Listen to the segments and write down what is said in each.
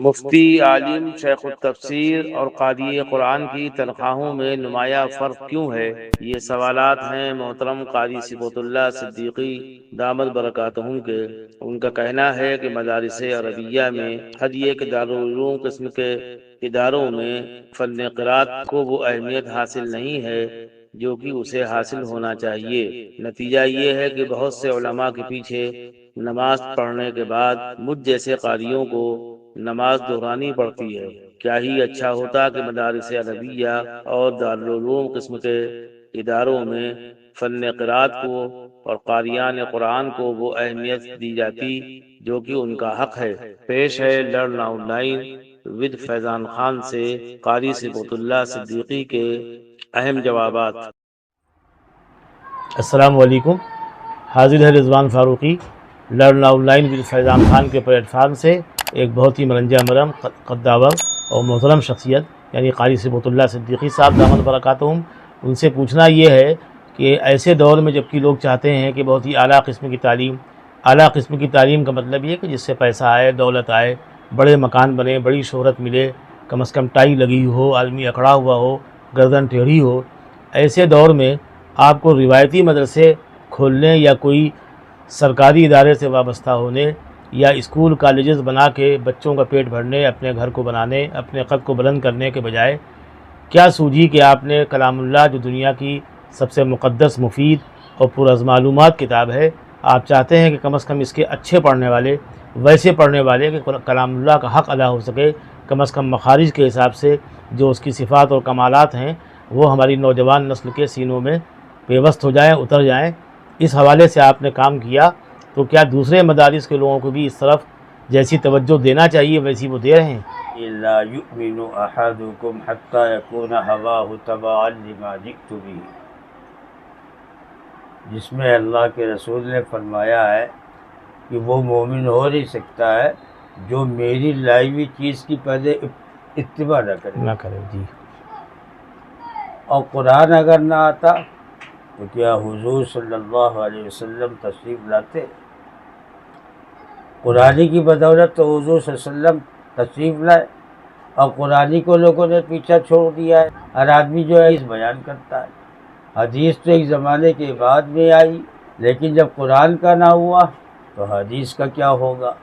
مفتی، عالم، شیخ التفسیر اور قاری قرآن کی تنخواہوں میں نمایاں فرق کیوں ہے؟ یہ سوالات ہیں محترم قاری صفوت اللہ صدیقی دامت برکاتہم کے۔ ان کا کہنا ہے کہ مدارس عربیہ میں ہدیہ کے دارالعلوم قسم کے اداروں میں فن قرات کو وہ اہمیت حاصل نہیں ہے جو کہ اسے حاصل ہونا چاہیے۔ نتیجہ یہ ہے کہ بہت سے علماء کے پیچھے نماز پڑھنے کے بعد مجھ جیسے قاریوں کو نماز دہرانی پڑتی ہے۔ کیا ہی اچھا ہوتا کہ مدارس عربیہ اور دارالعلوم قسم کے اداروں میں فن قرات کو اور قاریان قرآن کو وہ اہمیت دی جاتی جو کہ ان کا حق ہے۔ پیش ہے learn online with Faizan Khan سے قاری صفوت اللہ صدیقی کے اہم جوابات۔ السلام علیکم، حاضر ہے Rizwan Farooqui learn online with Faizan Khan کے پلیٹ فارم سے ایک بہت ہی مرنجہ مرم قداور اور محترم شخصیت یعنی قاری صفوت اللہ صدیقی صاحب دامت برکاتہم۔ ان سے پوچھنا یہ ہے کہ ایسے دور میں جبکہ لوگ چاہتے ہیں کہ بہت ہی اعلیٰ قسم کی تعلیم کا مطلب یہ ہے کہ جس سے پیسہ آئے، دولت آئے، بڑے مکان بنے، بڑی شہرت ملے، کم از کم ٹائی لگی ہو، آدمی اکھڑا ہوا ہو، گردن ٹیڑھی ہو، ایسے دور میں آپ کو روایتی مدرسے کھولنے یا کوئی سرکاری ادارے سے وابستہ ہونے یا اسکول کالجز بنا کے بچوں کا پیٹ بھرنے، اپنے گھر کو بنانے، اپنے قد کو بلند کرنے کے بجائے کیا سوجھی کہ آپ نے کلام اللہ جو دنیا کی سب سے مقدس، مفید اور پر از معلومات کتاب ہے، آپ چاہتے ہیں کہ کم از کم اس کے اچھے پڑھنے والے، ویسے پڑھنے والے کہ کلام اللہ کا حق ادا ہو سکے، کم از کم مخارج کے حساب سے جو اس کی صفات اور کمالات ہیں وہ ہماری نوجوان نسل کے سینوں میں پیوست ہو جائیں، اتر جائیں۔ اس حوالے سے آپ نے کام کیا، تو کیا دوسرے مدارس کے لوگوں کو بھی اس طرف جیسی توجہ دینا چاہیے ویسی وہ دے رہے ہیں؟ لا یؤمن احدکم حتی یکون ہواہ تبعا لما جئت بہ، جس میں اللہ کے رسول نے فرمایا ہے کہ وہ مومن ہو نہیں سکتا ہے جو میری لائی ہوئی چیز کی پہلے اتباع نہ کرے جی۔ اور قرآن اگر نہ آتا تو کیا حضور صلی اللہ علیہ وسلم تشریف لاتے؟ قرآن کی بدولت تو حضور صلی اللہ علیہ وسلم تشریف لائے، اور قرآن کو لوگوں نے پیچھا چھوڑ دیا ہے۔ ہر آدمی جو ہے اس بیان کرتا ہے، حدیث تو ایک زمانے کے بعد میں آئی، لیکن جب قرآن کا نہ ہوا تو حدیث کا کیا ہوگا؟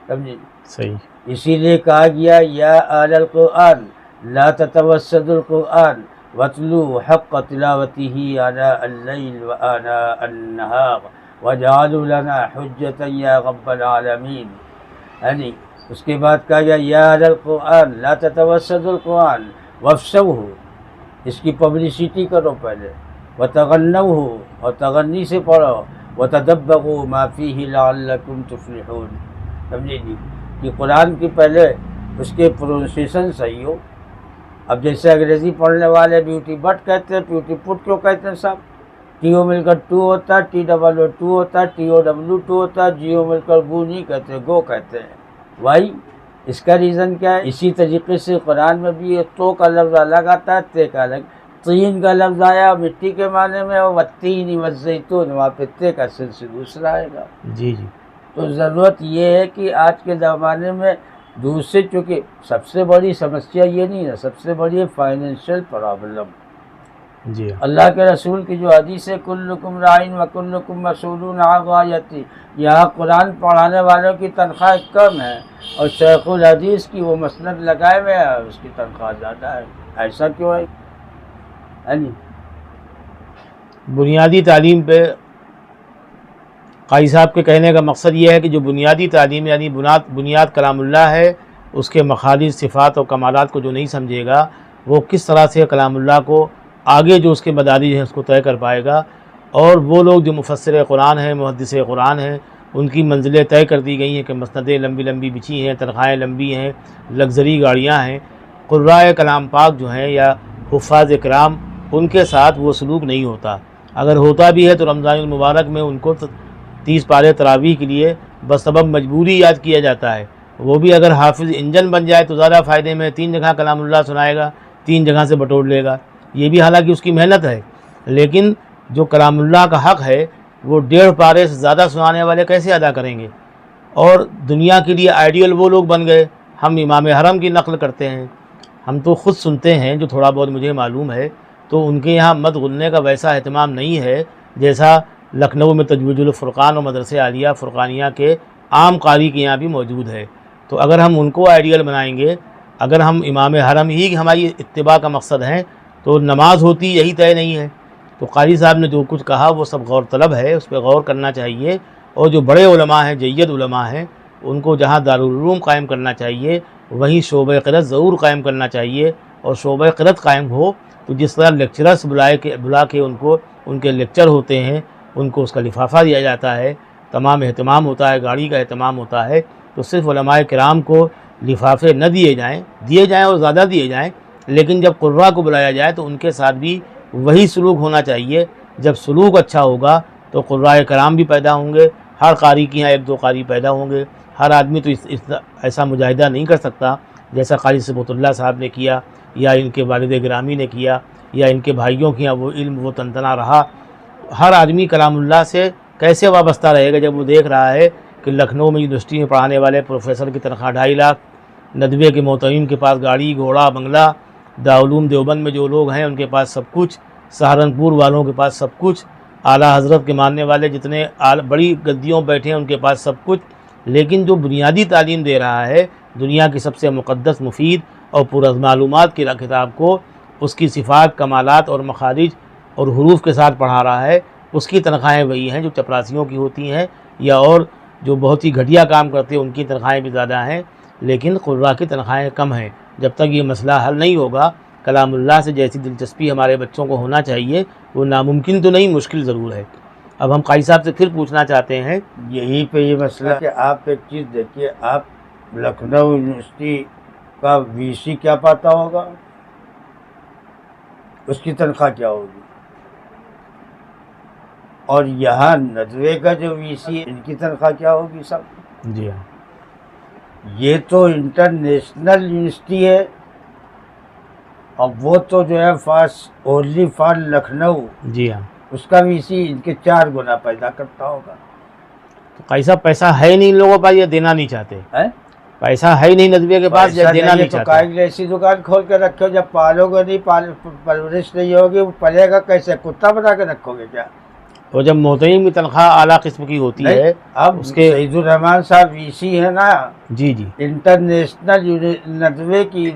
سمجھے؟ صحیح۔ اسی لیے کہا گیا یا اہل القرآن لا تتوسدوا القرآن واتلوا حق تلاوته آناء الليل وآناء النهار وجعلوا لنا حجة یا رب العالمین۔ یعنی اس کے بعد کہا گیا یا اہل القرآن لا تتوسدوا القرآن وافشوه، اس کی پبلسٹی کرو پہلے، وتغنوه، اور تغنی سے پڑھو، وتدبروا ما فيه لعلكم تفلحون۔ سمجھے جی کہ قرآن کی پہلے اس کے پروننسیشن صحیح ہو۔ اب جیسے انگریزی پڑھنے والے بیوٹی بٹ کہتے ہیں، بیوٹی پٹ کیوں کہتے ہیں صاحب؟ ٹی او مل کر ٹو ہوتا ہے، ٹی ڈبل او ٹو ہوتا ہے، ٹی او ڈبلو ٹو ہوتا ہے، جی او مل کر گو نہیں کہتے، گو کہتے ہیں۔ وائی اس کا ریزن کیا ہے؟ اسی طریقے سے قرآن میں بھی تو کا لفظ الگ آتا ہے، تے کا الگ۔ تین کا لفظ آیا مٹی کے معنی میں، اور والتین والزیتون، وہاں پہ تے کا سلسلہ دوسرا آئے گا۔ جی جی۔ تو ضرورت یہ ہے کہ آج کے زمانے میں دوسرے، چونکہ سب سے بڑی سمسیا یہ نہیں ہے، سب سے بڑی فائنینشیل پرابلم۔ جی اللہ کے رسول کی جو حدیث ہے کلکم راعٍ وکلکم مسئول عن رعیتہ، یہاں قرآن پڑھانے والوں کی تنخواہ کم ہے اور شیخ الحدیث کی وہ مسند لگائے ہوئے ہے، اس کی تنخواہ زیادہ ہے۔ ایسا کیوں ہے؟ بنیادی تعلیم پہ قاری صاحب کے کہنے کا مقصد یہ ہے کہ جو بنیادی تعلیم یعنی بنیاد کلام اللہ ہے، اس کے مخارج، صفات اور کمالات کو جو نہیں سمجھے گا وہ کس طرح سے کلام اللہ کو آگے جو اس کے مدارج ہیں اس کو طے کر پائے گا۔ اور وہ لوگ جو مفسر قرآن ہیں، محدث قرآن ہیں، ان کی منزلیں طے کر دی گئی ہیں کہ مسندیں لمبی لمبی بچھی ہیں، تنخواہیں لمبی ہیں، لگژری گاڑیاں ہیں۔ قراء کلام پاک جو ہیں یا حفاظ کرام، ان کے ساتھ وہ سلوک نہیں ہوتا۔ اگر ہوتا بھی ہے تو رمضان المبارک میں ان کو 30 پارے تراویح کے لیے بسبب مجبوری یاد کیا جاتا ہے۔ وہ بھی اگر حافظ انجن بن جائے تو زیادہ فائدے میں 3 جگہ کلام اللہ سنائے گا، 3 جگہ سے بٹور لے گا، یہ بھی حالانکہ اس کی محنت ہے۔ لیکن جو کلام اللہ کا حق ہے وہ 1.5 پارے سے زیادہ سنانے والے کیسے ادا کریں گے؟ اور دنیا کے لیے آئیڈیل وہ لوگ بن گئے. ہم امام حرم کی نقل کرتے ہیں, ہم تو خود سنتے ہیں جو تھوڑا بہت مجھے معلوم ہے, تو ان کے یہاں مد غننے کا ویسا اہتمام نہیں ہے جیسا لکھنؤ میں تجوید الفرقان اور مدرسہ عالیہ فرقانیہ کے عام قاری کے یہاں بھی موجود ہے. تو اگر ہم ان کو آئیڈیل بنائیں گے, اگر ہم امام حرم ہی ہماری اتباع کا مقصد ہے, تو نماز ہوتی یہی طے نہیں ہے. تو قاری صاحب نے جو کچھ کہا وہ سب غور طلب ہے, اس پہ غور کرنا چاہیے. اور جو بڑے علماء ہیں, جید علماء ہیں, ان کو جہاں دارالعلوم قائم کرنا چاہیے وہیں شعبہ قرأت ضرور قائم کرنا چاہیے. اور شعبہ قرأت قائم ہو تو جس طرح لیکچررس بلا کے ان کو ان کے لیکچر ہوتے ہیں, ان کو اس کا لفافہ دیا جاتا ہے, تمام اہتمام ہوتا ہے, گاڑی کا اہتمام ہوتا ہے, تو صرف علماء کرام کو لفافے نہ دیے جائیں اور زیادہ دیے جائیں, لیکن جب قراء کو بلایا جائے تو ان کے ساتھ بھی وہی سلوک ہونا چاہیے. جب سلوک اچھا ہوگا تو قراء کرام بھی پیدا ہوں گے, ہر قاری کے یہاں ایک دو قاری پیدا ہوں گے. ہر آدمی تو ایسا مجاہدہ نہیں کر سکتا جیسا قاری صبغت اللہ صاحب نے کیا, یا ان کے والد گرامی نے کیا, یا ان کے بھائیوں کے یہاں وہ علم وہ تنتنا رہا. ہر آدمی کلام اللہ سے کیسے وابستہ رہے گا جب وہ دیکھ رہا ہے کہ لکھنؤ میں یونیورسٹی میں پڑھانے والے پروفیسر کی تنخواہ 2.5 لاکھ, ندوے کے معتمین کے پاس گاڑی گھوڑا بنگلہ, دارالعلوم دیوبند میں جو لوگ ہیں ان کے پاس سب کچھ, سہارنپور والوں کے پاس سب کچھ, اعلیٰ حضرت کے ماننے والے جتنے بڑی گدیوں بیٹھے ہیں ان کے پاس سب کچھ, لیکن جو بنیادی تعلیم دے رہا ہے دنیا کی سب سے مقدس, مفید اور پر از معلومات کی کتاب کو, اس کی صفات, کمالات اور مخارج اور حروف کے ساتھ پڑھا رہا ہے, اس کی تنخواہیں وہی ہیں جو چپراسیوں کی ہوتی ہیں, یا اور جو بہت ہی گھٹیا کام کرتے ہیں ان کی تنخواہیں بھی زیادہ ہیں, لیکن قراء کی تنخواہیں کم ہیں. جب تک یہ مسئلہ حل نہیں ہوگا, کلام اللہ سے جیسی دلچسپی ہمارے بچوں کو ہونا چاہیے وہ ناممکن تو نہیں, مشکل ضرور ہے. اب ہم قاری صاحب سے پھر پوچھنا چاہتے ہیں, یہی پہ یہ مسئلہ کہ آپ ایک چیز دیکھیے, آپ لکھنؤ یونیورسٹی کا وی سی کیا پاتا ہوگا, اس کی تنخواہ کیا ہوگی, اور یہاں ندوے کا جو وی سی ان کی تنخواہ کیا ہوگی سب. جی ہاں, یہ تو انٹرنیشنل یونیورسٹی ہے, اور وہ تو جو ہے اونلی فار لکھنؤ, جی ہاں, اس کا وی سی ان کے 4 گنا پیدا کرتا ہوگا. تو قاری صاحب پیسہ ہے نہیں ان لوگوں کا, یہ دینا نہیں چاہتے, پیسہ ہے ہی نہیں ندوے کے پاس, یہ دینا نہیں تو چاہتے. کائیں ایسی دکان کھول کے رکھو, جب پالو گے نہیں, پرورش نہیں ہوگی, وہ پلے گا کیسے, کتا بنا کے رکھو گے کیا؟ اور جب معتمین کی تنخواہ اعلیٰ قسم کی ہوتی ہے, اب اس کے سعید الرحمان صاحب وی سی ہے نا, جی جی انٹرنیشنل ندوے کی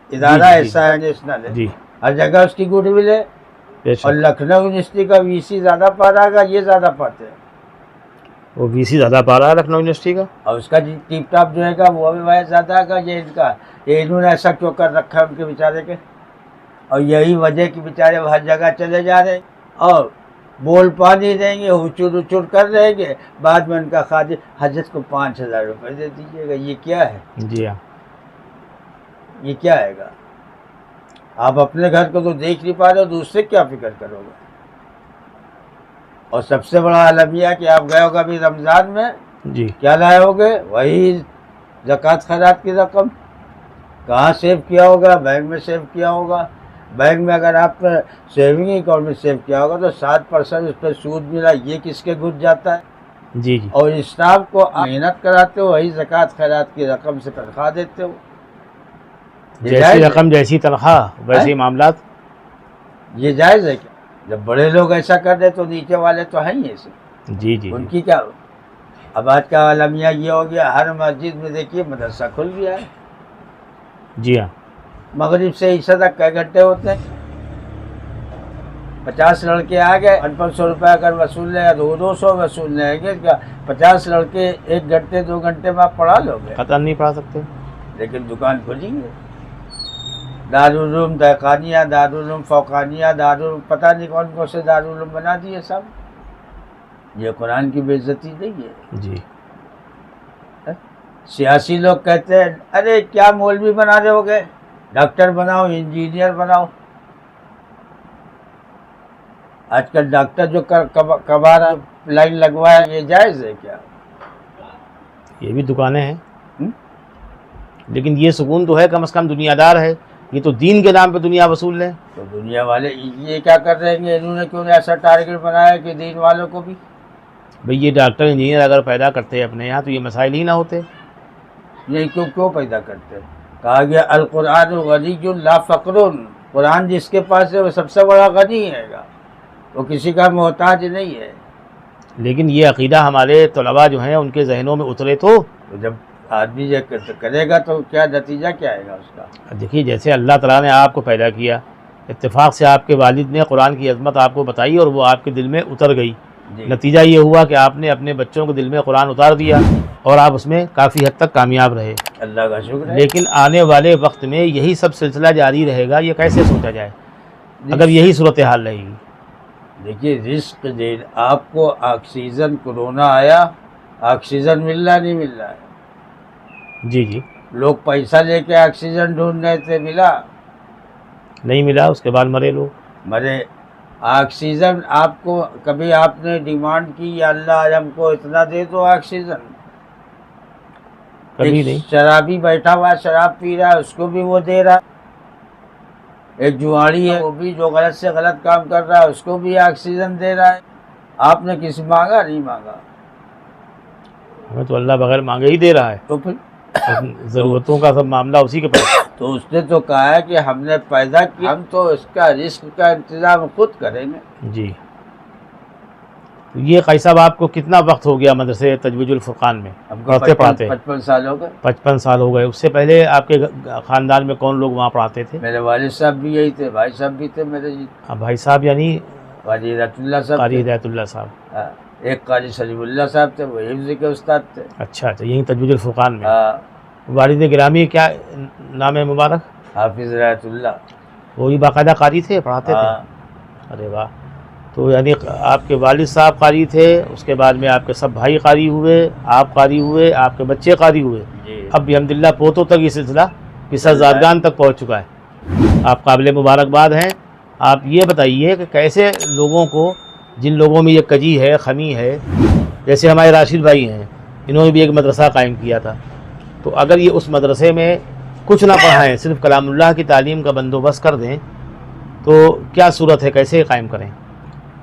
ادارہ ایسا ہے, نیشنل ہے, جی, ہر جگہ اس کی گڈ ول ہے. بے شک. اور لکھنؤ یونیورسٹی کا وی سی زیادہ پا رہا گا, یہ زیادہ پاتے ہیں, وہ وی سی زیادہ پا رہا ہے لکھنؤ یونیورسٹی کا, اور اس کا ٹیپ ٹاپ جو ہے گا وہ بھی زیادہ گا. یہ ان کا, یہ انہوں نے ایسا کیوں کر رکھا ہے ان کے بیچارے کے, اور یہی وجہ کہ بیچارے ہر جگہ چلے جا رہے ہیں اور بول پا نہیں دیں گے, ہچور ہچور کر رہیں گے, بعد میں ان کا خادم حضرت کو 5,000 روپے دے دیجیے گا. یہ کیا ہے؟ جی ہاں, یہ کیا ہے گا؟ آپ اپنے گھر کو تو دیکھ نہیں پا رہے ہو, دوسرے کیا فکر کرو گے؟ اور سب سے بڑا المیہ کہ آپ گئے ہوگا ابھی رمضان میں, جی, کیا لائے ہوگے؟ وہی زکوٰۃ خیرات کی رقم. کہاں سیو کیا ہوگا؟ بینک میں سیو کیا ہوگا. بینک میں اگر آپ سیونگ اکاؤنٹ میں سیو کیا ہوگا تو 7% اس پہ سود ملا, یہ کس کے گھس جاتا ہے؟ جی جی, اور اسٹاف کو محنت کراتے ہو, وہی زکوٰۃ خیرات کی رقم سے تنخواہ دیتے ہو. جیسی رقم جیسی تنخواہ ویسے معاملات. یہ جائز ہے کیا؟ جب بڑے لوگ ایسا کر دیں تو نیچے والے تو ہیں ہی ایسے, جی جی, ان کی کیا. اب آج کا عالمیہ یہ ہو گیا, ہر مسجد میں دیکھیے مدرسہ کھل گیا ہے. جی ہاں, مغرب سے عشاء تک کئے گھنٹے ہوتے ہیں؟ 50 لڑکے آ گئے, 500 روپے اگر وصول لیں یا 200 وصول لیں گے, کیا 50 لڑکے 1 گھنٹے 2 گھنٹے میں آپ پڑھا لو گے؟ قطع نہیں پڑھا سکتے. لیکن دکان کھلی ہے, دارالعلوم دہقانیہ, دارالعلوم فوقانیہ, دارالعلوم پتہ نہیں کون کون سے دارالعلوم بنا دیے سب. یہ قرآن کی بے عزتی نہیں ہے. جی, سیاسی لوگ کہتے ہیں ارے کیا مولوی بنا رہے ہو گے, ڈاکٹر بناؤ, انجینئر بناؤ. آج کل ڈاکٹر جو کبار لائن لگوایا, یہ جائز ہے کیا؟ یہ بھی دکانیں ہیں, لیکن یہ سکون تو ہے کم از کم دنیا دار ہے. یہ تو دین کے نام پہ دنیا وصول لیں. تو دنیا والے یہ کیا کر رہے ہیں, انہوں نے کیوں ایسا ٹارگیٹ بنایا کہ دین والوں کو بھی بھئی یہ ڈاکٹر انجینئر اگر پیدا کرتے اپنے یہاں تو یہ مسائل ہی نہ ہوتے. یہ کیوں پیدا کرتے؟ کہا گیا القرآن غنی لا فقر، قرآن جس کے پاس ہے وہ سب سے بڑا غنی ہے گا، وہ کسی کا محتاج نہیں ہے. لیکن یہ عقیدہ ہمارے طلباء جو ہیں ان کے ذہنوں میں اترے تو جب آدمی یہ کرے گا تو کیا نتیجہ کیا آئے گا اس کا؟ دیکھیے جیسے اللہ تعالیٰ نے آپ کو پیدا کیا، اتفاق سے آپ کے والد نے قرآن کی عظمت آپ کو بتائی اور وہ آپ کے دل میں اتر گئی. نتیجہ یہ ہوا کہ آپ نے اپنے بچوں کے دل میں قرآن اتار دیا اور آپ اس میں کافی حد تک کامیاب رہے. اللہ کا شکر ہے. لیکن آنے والے وقت میں یہی سب سلسلہ جاری رہے گا، یہ کیسے سوچا جائے اگر یہی صورتحال رہے گی؟ دیکھیے رزق دے، آپ کو آکسیجن کورونا آیا، آکسیجن مل رہا نہیں مل رہا ہے. جی لوگ پیسہ لے کے آکسیجن ڈھونڈ رہے تھے، ملا نہیں ملا، اس کے بعد مرے لوگ. مرے. آکسیجن آپ کو کبھی آپ نے ڈیمانڈ کی یا اللہ آج ہم کو اتنا دے دو آکسیجن؟ کبھی نہیں. شرابی بیٹھا ہوا شراب پی رہا ہے، اس کو بھی وہ دے رہا ہے. ایک جواری ہے وہ بھی جو غلط سے غلط کام کر رہا ہے اس کو بھی آکسیجن دے رہا ہے. آپ نے کسی مانگا نہیں مانگا، ہمیں تو اللہ بغیر مانگے ہی دے رہا ہے. تو پھر ضرورتوں کا سب معاملہ اسی کے پاس. تو اس نے تو کہا ہے کہ ہم نے پیدا کیا، ہم تو اس کا رزق کا انتظام خود کریں گے. جی یہ قاضی صاحب آپ کو کتنا وقت ہو گیا مدرسے تجوید الفرقان میں پڑھتے پڑھاتے؟ 55 سال ہو گئے. 55 سال ہو گئے. اس سے پہلے آپ کے خاندان میں کون لوگ وہاں پڑھاتے تھے؟ میرے والد صاحب بھی یہی تھے، بھائی صاحب بھی تھے میرے. جی بھائی صاحب یعنی قاری ہدایت اللہ صاحب. قاری ہدایت اللہ صاحب. ایک قاری سلیم اللہ صاحب تھے، وہ حفظ کے استاد تھے. اچھا یہیں تجوید الفرقان میں. والد گرامی کیا نام ہے مبارک؟ حافظ ہدایت اللہ. وہی باقاعدہ قاری تھے، پڑھاتے تھے؟ ارے واہ. تو یعنی آپ کے والد صاحب قاری تھے، اس کے بعد میں آپ کے سب بھائی قاری ہوئے، آپ قاری ہوئے، آپ کے بچے قاری ہوئے. اب الحمدللہ پوتوں تک یہ سلسلہ قصہ زادگان تک پہنچ چکا ہے. آپ قابل مبارکباد ہیں. آپ یہ بتائیے کہ کیسے لوگوں کو، جن لوگوں میں یہ کجی ہے، خمی ہے، جیسے ہمارے راشد بھائی ہیں، انہوں نے بھی ایک مدرسہ قائم کیا تھا، تو اگر یہ اس مدرسے میں کچھ نہ پڑھائیں، صرف کلام اللہ کی تعلیم کا بندوبست کر دیں تو کیا صورت ہے، کیسے قائم کریں؟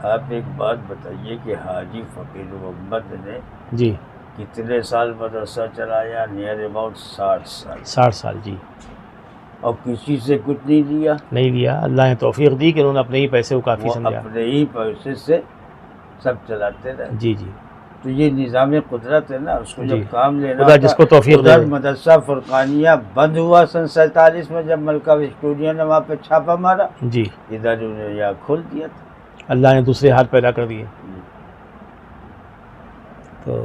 آپ ایک بات بتائیے کہ حاجی فقیر محمد نے جی کتنے سال مدرسہ چلایا؟ نیئر اباؤٹ 60 سال. 60 سال. جی. اور کسی سے کچھ نہیں لیا؟ نہیں لیا. اللہ نے توفیق دی کہ انہوں نے اپنے ہی پیسے کو کافی سمجھا. اپنے ہی پیسے سے سب چلاتے رہے. جی. تو یہ نظام قدرت ہے نا، اس کو جب کام لینا خدا جس کو توفیق دے. مدرسہ فرقانیہ بند ہوا سن 47 میں، جب ملکہ اسٹوڈیو نے وہاں پہ چھاپا مارا. جی. ادھر انہوں نے یہاں کھول دیا تھا. اللہ نے دوسرے ہاتھ پیدا کر دیے. تو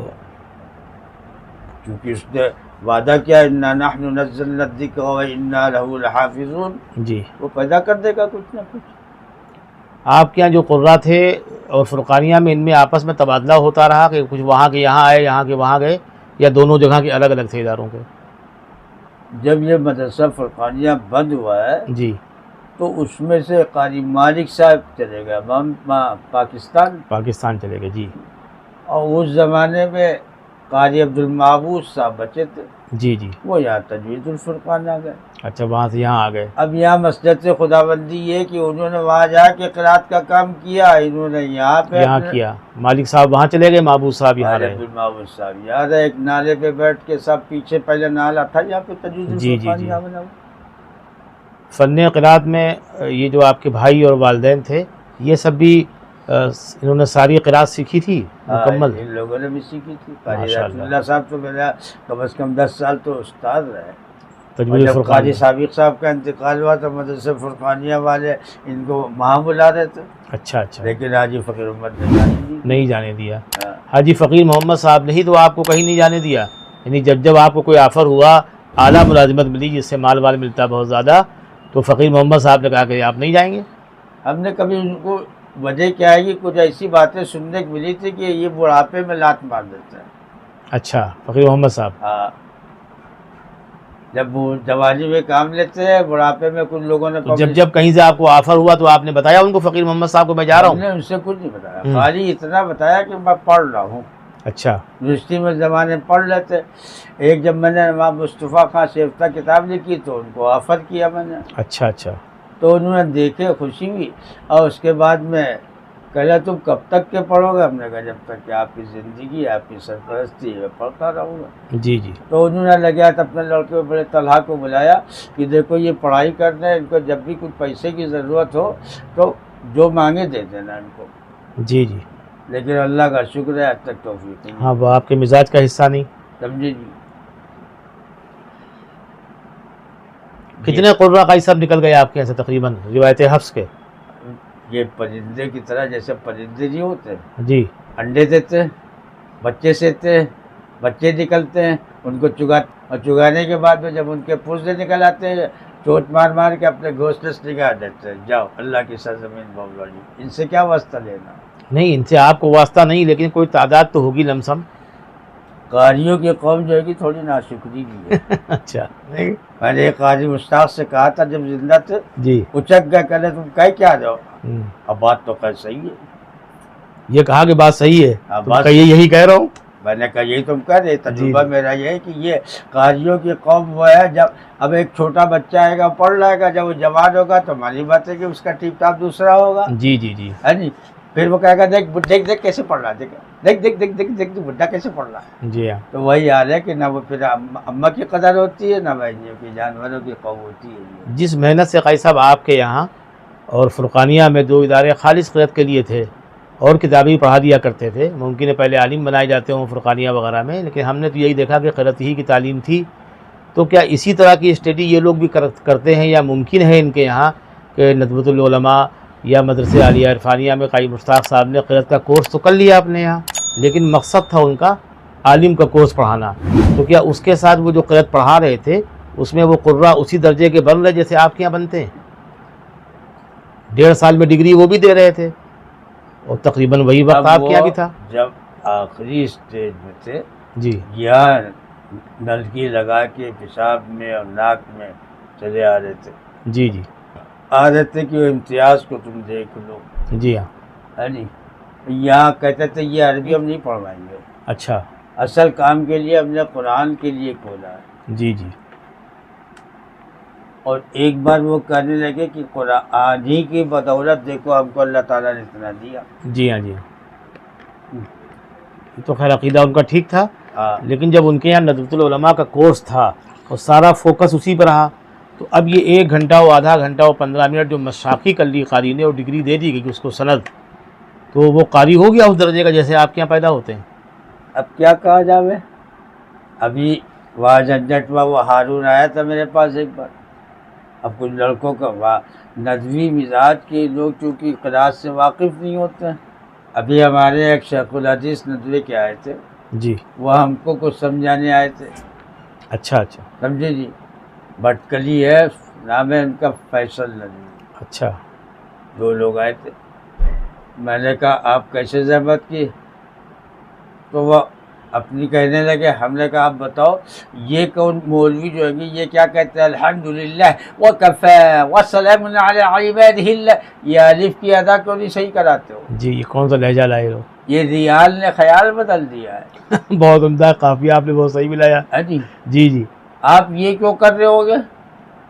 چونکہ اس نے وعدہ کیا انا نحن نزلنا الذکر وانا لہ لحافظون. جی. وہ پیدا کر دے گا کچھ نہ کچھ. آپ کے یہاں جو قرہ تھے اور فرقانیہ میں، ان میں آپس میں تبادلہ ہوتا رہا کہ کچھ وہاں کے یہاں آئے، یہاں کے وہاں گئے، یا دونوں جگہ کے الگ الگ تھے اداروں کے؟ جب یہ مدرسہ فرقانیہ بند ہوا ہے جی تو اس میں سے قاری مالک صاحب چلے گئے پاکستان چلے گئے. جی. اور اس زمانے میں قاری عبد المعبود صاحب بچے تھے. جی. وہ یہاں تجوید الفرقان آ گئے. اچھا وہاں سے یہاں آ گئے. اب یہاں مسجد سے خداوندی یہ کہ انہوں نے وہاں جا کے قرات کا کام کیا، انہوں نے یہاں پہ کیا. مالک صاحب وہاں چلے گئے، محبوب صاحب یہاں رہے. عبد المعبود صاحب یہاں رہے. ایک نالے پہ بیٹھ کے سب پیچھے، پہلے نالا تھا یہاں پہ تجوید الفرقان یہاں بنا. فن قرات میں یہ جو آپ کے بھائی اور والدین تھے، یہ سب بھی انہوں نے ساری قرات سیکھی تھی مکمل؟ ان لوگوں نے بھی سیکھی تھی. قاری اللہ صاحب تو میرا کم از کم 10 سال تو استاد رہے. تجوید جب الفرقان قاری سابق صاحب کا انتقال ہوا تو مدرسہ فرقانیہ والے ان کو وہاں بلا رہے تھے. اچھا. لیکن حاجی فقیر محمد نے نہیں جانے دیا. حاجی فقیر محمد صاحب نے ہی تو آپ کو کہیں نہیں جانے دیا. یعنی جب آپ کو کوئی آفر ہوا، اعلیٰ ملازمت ملی جس سے مال وال ملتا بہت زیادہ، تو فقیر محمد صاحب نے کہا کہ آپ نہیں جائیں گے. ہم نے کبھی ان کو وجہ کیا ہے کہ کچھ ایسی باتیں سننے کو ملی تھی کہ یہ بڑھاپے میں لات مار دیتے ہیں. اچھا. فقیر محمد صاحب ہاں، جب وہ جوانی میں کام لیتے ہیں، بڑھاپے میں کچھ لوگوں نے جب کہیں سے آپ کو آفر ہوا تو آپ نے بتایا ان کو فقیر محمد صاحب کو میں جا رہا ہوں؟ ہم نے ان سے کچھ نہیں بتایا، خالی اتنا بتایا کہ میں پڑھ رہا ہوں. اچھا. یونیورسٹی میں زمانے پڑھ لیتے. ایک جب میں نے امام مصطفیٰ خان شیفتہ کتاب لکھی تو ان کو آفر کیا میں نے. اچھا. تو انہوں نے دیکھے، خوشی ہوئی، اور اس کے بعد میں کہا تم کب تک کے پڑھو گے؟ ہم نے کہا جب تک کہ آپ کی زندگی آپ کی سرپرستی ہے پڑھتا رہوں گا. جی جی. تو انہوں نے لگا تو اپنے لڑکے بڑے طلحہ کو بلایا کہ دیکھو یہ پڑھائی کرنا ہے، ان کو جب بھی کچھ پیسے کی ضرورت ہو تو جو مانگے دے دینا ان کو. جی جی. لیکن اللہ کا شکر ہے آج تک توفیق نہیں. ہاں وہ آپ کے مزاج کا حصہ نہیں. سمجھے جی. کتنے قرہ قاضی صاحب نکل گئے آپ کے یہاں سے تقریباً روایت حفظ کے؟ یہ پرندے کی طرح جیسے پرندے نہیں ہوتے جی. انڈے دیتے ہیں، بچے سیتے ہیں، بچے نکلتے ہیں، ان کو چگانے کے بعد میں جب ان کے پرزے نکل آتے ہیں چوٹ مار مار کے اپنے گھونسلے سے نکال دیتے ہیں. جاؤ اللہ کی سرزمین بابلا جی، ان سے کیا واسطہ لینا؟ نہیں ان سے آپ کو واسطہ نہیں، لیکن کوئی تعداد تو ہوگی لمسم. قاریوں کی قوم جو ہے کہ تھوڑی ناشکری بھی ہے. اچھا. نہیں میں نے ایک قاضی مشتاق سے کہا تھا جب زندہ تھے، جی. اچک گئے، کہنے تم کہہ کیا جاؤ؟ اب بات تو خیر صحیح ہے. یہ کہا کہ بات صحیح ہے، اب تم بات کہیے یہی کہہ رہا ہوں. میں نے کہا یہی تم کہہ رہے. تجربہ جی. میرا یہ ہے کہ یہ قاضیوں کی قوم وہ ہے، جب اب ایک چھوٹا بچہ آئے گا پڑھ لائے گا، جب وہ جوان ہوگا تو ہماری بات ہے کہ اس کا ٹیپ ٹاپ دوسرا ہوگا. جی جی جی. ہے نہیں؟ پھر وہ کہے گا دیکھ دیکھ دیکھ کیسے پڑھ رہا ہے، دیکھ دیکھ دیکھ دیکھ دیکھ بڈھا کیسے پڑھ رہا ہے. جی ہاں. تو وہی حال ہے کہ نہ وہ پھر اماں کی قدر ہوتی ہے نہ بھائیوں کی، جانوروں کی قوم ہوتی ہے. جس محنت سے قاضی صاحب آپ کے یہاں اور فرقانیہ میں دو ادارے خالص قرأت کے لیے تھے اور کتابیں پڑھا دیا کرتے تھے، ممکن ہے پہلے عالم بنائے جاتے ہوں فرقانیہ وغیرہ میں، لیکن ہم نے تو یہی دیکھا کہ قرأت ہی کی تعلیم تھی. تو کیا اسی طرح کی اسٹڈی یہ لوگ بھی کرتے ہیں، یا ممکن ہے ان کے یہاں کہ ندوۃ العلماء یا مدرسے عالیہ عرفانیہ میں قاضی مشتاق صاحب نے قرأت کا کورس تو کر لیا اپنے یہاں، لیکن مقصد تھا ان کا عالم کا کورس پڑھانا، تو کیا اس کے ساتھ وہ جو قرأت پڑھا رہے تھے اس میں وہ قرہ اسی درجے کے بن رہے جیسے آپ کے یہاں بنتے ہیں؟ 1.5 سال میں ڈگری وہ بھی دے رہے تھے اور تقریباً وہی وقت آپ کے یہاں بھی تھا. جب آخری اسٹیج میں تھے جی. یا نلکی لگا کے پیشاب میں اور ناک میں چلے آ رہے تھے. جی جی. آ رہے تھے کہ وہ امتیاز کو تم دیکھ لو. جی ہاں. ہے نہیں؟ یہاں کہتے تھے یہ عربی ہم نہیں پڑھوائیں گے. اچھا. اصل کام کے لیے ہم نے قرآن کے لیے کھولا ہے. جی جی. اور ایک بار وہ کہنے لگے کہ قرآن ہی کی بدولت دیکھو ہم کو اللہ تعالیٰ نے اتنا دیا. جی ہاں. جی یہ تو خیر عقیدہ ان کا ٹھیک تھا، لیکن جب ان کے یہاں ندوۃ العلماء کا کورس تھا اور سارا فوکس اسی پہ رہا، تو اب یہ 1 گھنٹہ و آدھا گھنٹہ و 15 منٹ جو مشاقی کر لی قاری نے اور ڈگری دے دی گئی اس کو سند، تو وہ قاری ہو گیا اس درجے کا جیسے آپ کے یہاں پیدا ہوتے ہیں. اب کیا کہا جاوے؟ ابھی وہاں جھنجھٹ ہوا، وہ ہارون آیا تھا میرے پاس ایک بار. اب کچھ لڑکوں کا ندوی مزاج کے لوگ چونکہ قرآن سے واقف نہیں ہوتے ہیں. ابھی ہمارے ایک شیخ الحدیث ندوے کے آئے تھے. جی. وہ ہم کو کچھ سمجھانے آئے تھے. اچھا اچھا. سمجھے جی. بٹکلی ہے نام ہے ان کا، فیصل ندوی. اچھا. 2 لوگ آئے تھے. میں نے کہا آپ کیسے زحمت کی؟ تو وہ اپنی کہنے لگے. ہم نے کہا آپ بتاؤ یہ کون مولوی جو ہے یہ کیا کہتے ہیں؟ الحمدللہ وکفی وسلام علی عبادہ اللہ. یہ الف کی ادا کیوں نہیں صحیح کراتے ہو؟ جی یہ کون سا لہجہ لائے ہو؟ یہ ریال نے خیال بدل دیا ہے. بہت عمدہ قافیہ آپ نے بہت صحیح ملایا. جی جی جی. آپ یہ کیوں کر رہے ہوگے؟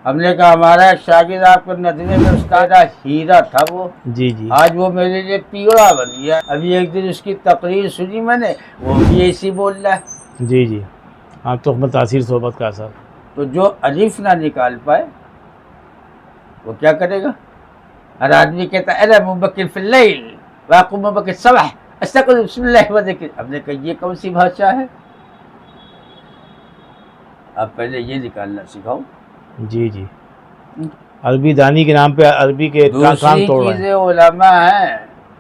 ہم نے کہا ہمارا ایک شاگرد آپ کو ندوے میں اس کا ہیرا تھا وہ. جی جی. آج وہ میرے لیے پیڑا بن گیا. ابھی ایک دن اس کی تقریر سنی میں نے، وہ بھی ایسی بول رہا ہے. جی جی. آپ تو تاثیر صحبت کا اثر. تو جو الف نہ نکال پائے وہ کیا کرے گا؟ ہر آدمی کہتا ہے انا مبکر فی اللیل واقوم مبکر الصبح استغفر بسم اللہ وذکر. ہم نے کہا یہ کون سی بھاشا ہے؟ آپ پہلے یہ نکالنا سکھاؤ. جی جی. عربی دانی کے نام پہ عربی کے کام دوسری توڑ رہے ہیں. چیزیں علماء ہیں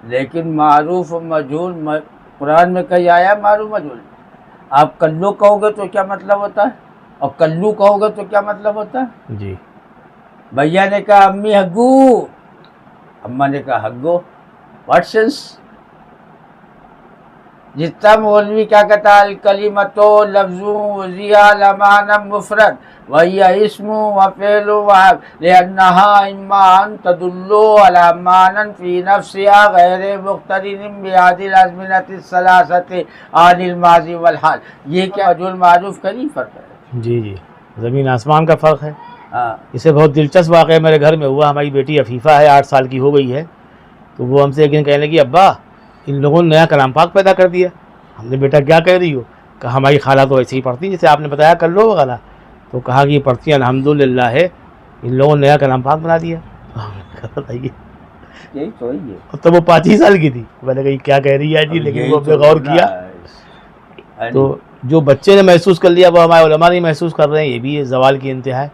لیکن معروف و مجہول قرآن میں کہیں آیا معروف مجہول. آپ کلو کہو گے تو کیا مطلب ہوتا ہے اور کلو کہو گے تو کیا مطلب ہوتا ہے؟ جی. بھیا نے کہا امی ہگو، اماں نے کہا ہگو. What sense? جتنا مولوی کیا کہتا ہے الکلمتو لفظوں وزیہ لمعنی مفرد وہی اسم و فعل و لأنها اما ان تدل على معنی فی نفسها غیر مقترن بهذه الازمنة الثلاثة عن الماضی والحال. یہ کیا مجہول معروف کا نہیں فرق ہے؟ جی جی. زمین آسمان کا فرق ہے. ہاں. اسے بہت دلچسپ واقعہ میرے گھر میں ہوا. ہماری بیٹی عفیفہ ہے، 8 سال کی ہو گئی ہے. تو وہ ہم سے ایک دن کہنے لگی ابا ان لوگوں نے نیا کلام پاک پیدا کر دیا. ہم نے بیٹا کیا کہہ رہی ہو؟ کہا ہماری خالہ تو ایسے ہی پڑھتی جیسے آپ نے بتایا کر لو خالہ. تو کہا کہ یہ پڑھتی ہیں الحمدللہ ہے, ان لوگوں نے نیا کلام پاک بنا دیا. بتائیے, یہی تو ہے. تو وہ 5 سال کی تھی. میں نے کہا کیا کہہ رہی ہے جی, لیکن وہ پہ غور کیا تو جو بچے نے محسوس کر لیا وہ ہمارے علماء نہیں محسوس کر رہے ہیں, یہ بھی زوال کی انتہا ہے.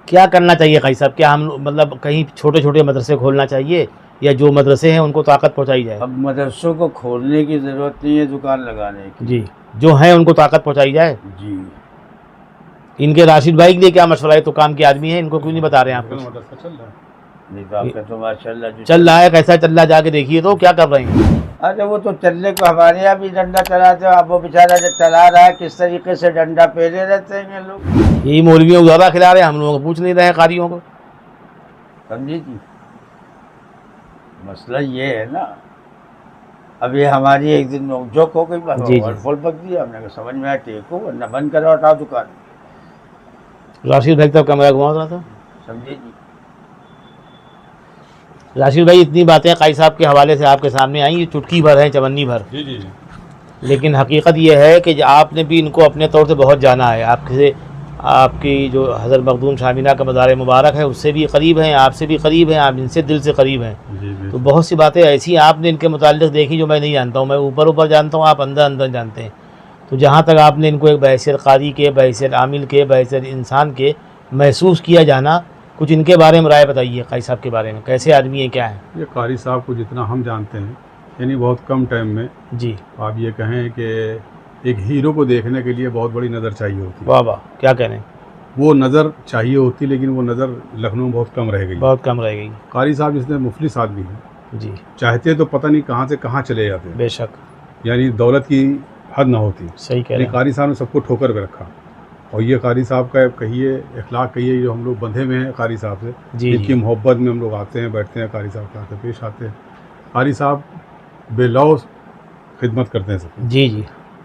کیا کرنا چاہیے قاضی صاحب؟ کیا ہم مطلب کہیں چھوٹے چھوٹے مدرسے کھولنا چاہیے یا جو مدرسے ہیں ان کو طاقت پہنچائی جائے؟ اب مدرسوں کو کھولنے کی ضرورت نہیں ہے, دکان لگانے کی. جی, جو ہیں ان کو طاقت پہنچائی جائے. جی, ان کے راشد بھائی کے لیے کیا مشورہ ہے؟ تو کام کے آدمی ہیں, ان کو کیوں نہیں بتا رہے ہیں آپ کو؟ نہیں تو آپ کا تو ماشاءاللہ جو چل رہا ہے, کیسا چل رہا ہے جا کے دیکھیے تو کیا کر رہے ہیں. ارے وہ تو چلنے کو ہمارے یہاں بھی ڈنڈا چلاتے ہیں. اب وہ بیچارہ جو چلا رہا ہے کس طریقے سے ڈنڈا پہلے رہتے ہیں یہ لوگ. یہی مولویوں کو زیادہ کھلا رہے ہیں, ہم لوگوں کو پوچھ نہیں رہے ہیں قاریوں کو. سمجھے جی, مسئلہ یہ ہے نا. اب یہ ہماری ایک دن نوک جھوک ہو گئی, جی. فل پک دیا. ہم نے کہا سمجھ میں آیا ٹھیک ہو, ورنہ بند کرو, ہٹاؤ دکان. راشد بھائی تب کیمرہ گھما رہا تھا. سمجھے جی. راشد بھائی اتنی باتیں قاضی صاحب کے حوالے سے آپ کے سامنے آئیں, یہ چٹکی بھر ہیں, چونی بھر. جی جی جی. لیکن حقیقت یہ ہے کہ آپ نے بھی ان کو اپنے طور سے بہت جانا ہے. آپ کی جو حضرت مخدوم شامینہ کا مزار مبارک ہے اس سے بھی قریب ہیں, آپ سے بھی قریب ہیں, آپ ان سے دل سے قریب ہیں. تو بہت سی باتیں ایسی آپ نے ان کے متعلق دیکھی جو میں نہیں جانتا ہوں. میں اوپر جانتا ہوں, آپ اندر اندر جانتے ہیں. تو جہاں تک آپ نے ان کو ایک بحیثیت قاری کے, بحیثیت عامل کے, بحیثیت انسان کے محسوس کیا جانا, کچھ ان کے بارے میں رائے بتائیے قاضی صاحب کے بارے میں. کیسے آدمی ہیں, کیا ہیں؟ یہ قاری صاحب کو جتنا ہم جانتے ہیں یعنی بہت کم ٹائم میں, جی آپ یہ کہیں کہ ایک ہیرو کو دیکھنے کے لیے بہت بڑی نظر چاہیے ہوتی ہے. واہ واہ, کیا کہہ رہے ہیں. وہ نظر چاہیے ہوتی لیکن وہ نظر لکھنؤ میں بہت کم رہ گئی. بہت کم رہ گئی. قاری صاحب جس نے مفلس آدمی ہیں, جی چاہتے تو پتہ نہیں کہاں سے کہاں چلے جاتے ہیں. بے شک, یعنی دولت کی حد نہ ہوتی. صحیح کہہ رہے ہیں. قاری صاحب نے سب کو ٹھوکر پہ رکھا. اور یہ قاری صاحب کا کہیے اخلاق کہیے, جو ہم لوگ بندھے میں ہیں قاری صاحب سے, جی ان کی محبت میں ہم لوگ آتے ہیں, بیٹھتے ہیں, قاری صاحب کے آتے پیش آتے ہیں. قاری صاحب بے لوث خدمت کرتے ہیں سب. جی جی.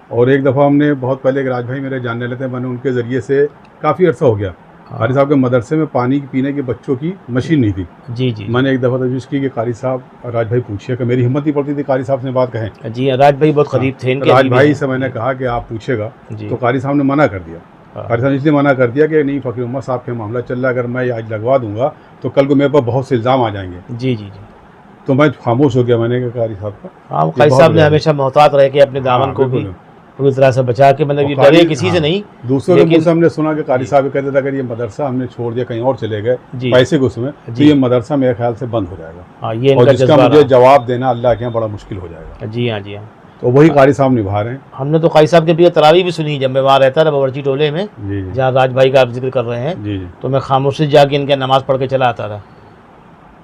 اور ایک دفعہ ہم نے بہت پہلے ایک راج بھائی میرے جاننے لیتے ہیں, میں نے ان کے ذریعے سے کافی عرصہ ہو گیا. قاری صاحب کے مدرسے میں پانی پینے کے بچوں کی مشین نہیں تھی. جی جی. میں نے ایک دفعہ تجویز کی کہ قاری صاحب راج بھائی پوچھیے, کہ میری ہمت نہیں پڑتی تھی قاری صاحب سے بات کہیں. جی راج بھائی بہت قریب تھے ان کے. راج بھائی سے میں نے کہا کہ آپ پوچھے گا, تو قاری صاحب نے منع کر دیا. قاری صاحب نے اس لیے منع کر دیا کہ نہیں فقیر محمد صاحب کے معاملہ چل رہا ہے, اگر میں آج لگوا دوں گا تو کل کو میرے پاس بہت سے الزام آ جائیں گے. جی جی جی. تو میں خاموش ہو گیا. میں نے کہا قاری صاحب کا, ہاں قاضی صاحب نے ہمیشہ محتاط رہ کے اپنے دامن کو بھی پوری طرح سے بچا کے, مطلب یہ ڈرے کسی سے نہیں. دوسروں کے منہ سے ہم نے سنا کہ قاری صاحب کہتے تھے اگر یہ مدرسہ ہم نے چھوڑ دیا کہیں اور چلے گئے پیسے کو اس میں, تو یہ مدرسہ میرے خیال سے بند ہو جائے گا, اور جس کا مجھے جواب دینا اللہ کے یہاں بڑا مشکل ہو جائے گا. جی ہاں جی ہاں. تو وہی قاری صاحب نبھا رہے ہیں. ہم نے تو قاضی صاحب کے بھی تراویح بھی سنی جب میں وہاں رہتا تھا باورچی ٹولے میں, جہاں راج بھائی کا آپ ذکر کر رہے ہیں. تو میں خاموشی جا کے ان کے نماز پڑھ کے چلا آتا تھا.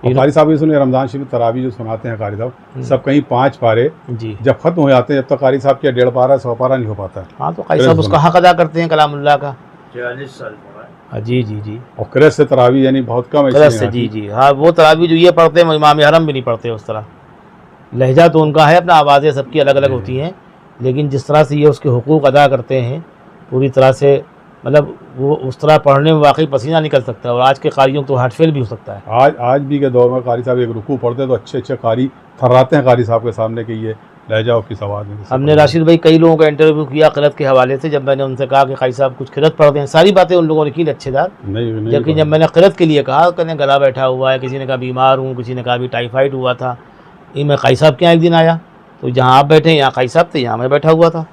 قاری صاحب یہ سنے رمضان شریف تراویح جو سناتے ہیں قاری صاحب, سب کہیں 5 پارے جی جب ختم ہو جاتے ہیں, جب تک قاری صاحب کیا 1.5 پارہ 100 پارہ نہیں ہو پاتا ہے. ہاں تو قاضی صاحب اس کا حق ادا کرتے ہیں کلام اللہ کا. 40 سال. جی جی جی. اور کرس سے تراویح یعنی بہت کم سے. جی جی ہاں, وہ تراویح جو یہ پڑھتے ہیں امام حرم بھی نہیں پڑھتے اس طرح. لہجہ تو ان کا ہے اپنا, آوازیں سب کی الگ الگ ہوتی ہیں, لیکن جس طرح سے یہ اس کے حقوق ادا کرتے ہیں پوری طرح سے, مطلب وہ اس طرح پڑھنے میں واقعی پسینہ نکل سکتا ہے. اور آج کے قاریوں تو ہارٹ فیل بھی ہو سکتا ہے. آج بھی کے دور میں قاری صاحب ایک رکوع پڑھتے ہیں تو اچھے قاری تھراتے ہیں قاری صاحب کے سامنے کہ یہ لہجہ کی سواد میں. ہم نے راشد بھائی کئی لوگوں کا انٹرویو کیا قرأت کے حوالے سے, جب میں نے ان سے کہا کہ قاضی صاحب کچھ قرأت پڑھتے ہیں, ساری باتیں ان لوگوں نے کی اچھے دار. لیکن جب میں نے قرأت کے لیے کہا, کہنے گلا بیٹھا ہوا ہے, کسی نے کہا بیمار ہوں, کسی نے کہا بھی ٹائیفائڈ ہوا تھا. یہ میں قاضی صاحب کے یہاں ایک دن آیا, تو جہاں آپ بیٹھے ہیں یہاں قاضی صاحب تھے, یہاں میں بیٹھا ہوا تھا.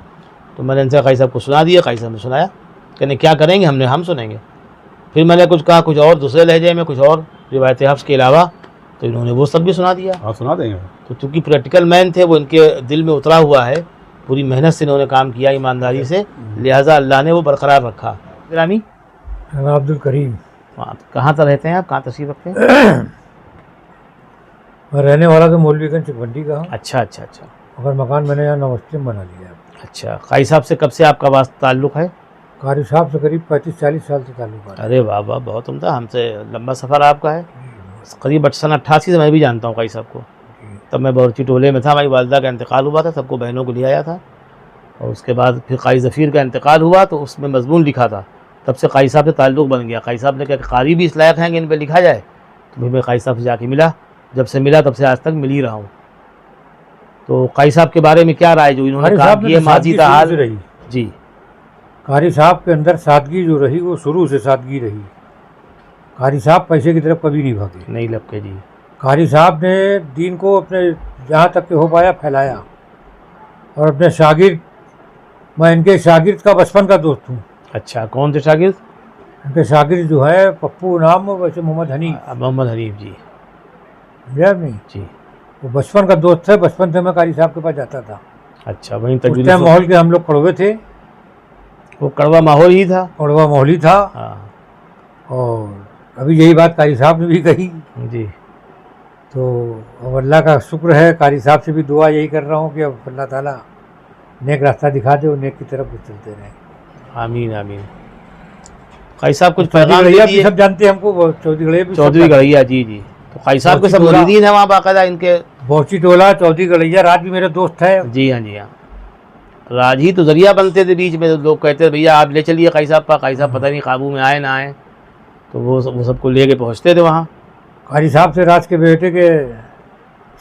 تو میں نے ان سے قاضی صاحب کو سنا دیا, قاضی صاحب نے سنایا, کہنے کیا کریں گے, ہم سنیں گے. پھر میں نے کچھ کہا کچھ اور دوسرے لہجے میں, کچھ اور روایت حفظ کے علاوہ, تو انہوں نے وہ سب بھی سنا دیا. ہاں سنا دیں گے. تو چونکہ پریکٹیکل مین تھے, وہ ان کے دل میں اترا ہوا ہے, پوری محنت سے انہوں نے کام کیا ایمانداری سے, لہٰذا اللہ نے وہ برقرار رکھا. گرامی عبد الکریم. کہاں تک رہتے ہیں آپ, کہاں تشریف رکھتے ہیں؟ میں رہنے والا تو مولوی گنج چکبندی کا ہوں. اچھا اچھا اچھا. مگر مکان میں نے یہاں نوسلم بنا لیا. اچھا, قاضی صاحب سے کب سے آپ کا تعلق ہے؟ قاری صاحب سے قریب 35-40 سال سے تعلق ہے. ارے واہ واہ, بہت عمدہ, ہم سے لمبا سفر آپ کا ہے. قریب 88 سے میں بھی جانتا ہوں قاضی صاحب کو. تب میں باورچی ٹولے میں تھا, ہماری والدہ کا انتقال ہوا تھا, سب کو بہنوں کو لے آیا تھا, اور اس کے بعد پھر قاضی ظفیر کا انتقال ہوا, تو اس میں مضمون لکھا تھا, تب سے قاضی صاحب سے تعلق بن گیا. قاضی صاحب نے کہا کہ قاری بھی اس لائق ہیں کہ ان پہ لکھا جائے, تو تو میں قاضی صاحب سے جا کے ملا، جب سے ملا تب سے آج تک مل ہی رہا ہوں۔ تو قاضی صاحب کے بارے میں کیا رائے جو انہوں نے کام کیے ماضی تحال؟ جی، قاری صاحب کے اندر سادگی جو رہی وہ شروع سے سادگی رہی۔ قاری صاحب پیسے کی طرف کبھی نہیں بھاگے، نہیں لپکے جی۔ قاری صاحب نے دین کو اپنے جہاں تک کہ ہو پایا پھیلایا، اور اپنے شاگرد، میں ان کے شاگرد کا بچپن کا دوست ہوں۔ اچھا، کون سے شاگرد؟ ان کے شاگرد جو ہے پپو نام، ویسے محمد حنیف۔ محمد حنیف جی، سمجھا نہیں؟ جی وہ بچپن کا دوست تھے، بچپن سے میں قاری صاحب کے پاس جاتا تھا۔ اچھا، وہیں اس تجوید ٹائم ماحول کے ہم لوگ کڑوے تھے، وہ کڑوا ماحول ہی تھا۔ کڑوا ماحول ہی تھا۔ ہاں اور ابھی یہی بات قاری صاحب نے بھی کہی، جی، تو اب اللہ کا شکر ہے، قاری صاحب سے بھی دعا یہی کر رہا ہوں کہ اب اللہ تعالیٰ نیک راستہ دکھا دے اور نیک کی طرف چلتے رہیں۔ آمین آمین۔ قاضی صاحب کچھ چودھری پیغام گڑھیا بھی دیجیے۔ سب جانتے ہیں ہم کو، وہ چودھری گڑھیا بھی سب چودھری جانتے ہیں۔ گڑھیا، جی جی، تو قاضی صاحب کے سب بہت ہی مریدین ہیں وہاں باقاعدہ ان کے؟ بہچی ٹولہ چودھری گڑھیا راج بھی میرا دوست ہے۔ جی ہاں جی ہاں، راج ہی تو ذریعہ بنتے تھے بیچ میں، لوگ کہتے تھے بھیا آپ لے چلیے قاضی صاحب پر، قاضی صاحب پتہ نہیں قابو میں آئے نہ آئے، تو وہ سب کو لے کے پہنچتے تھے وہاں۔ قاری صاحب سے راج کے بیٹے کے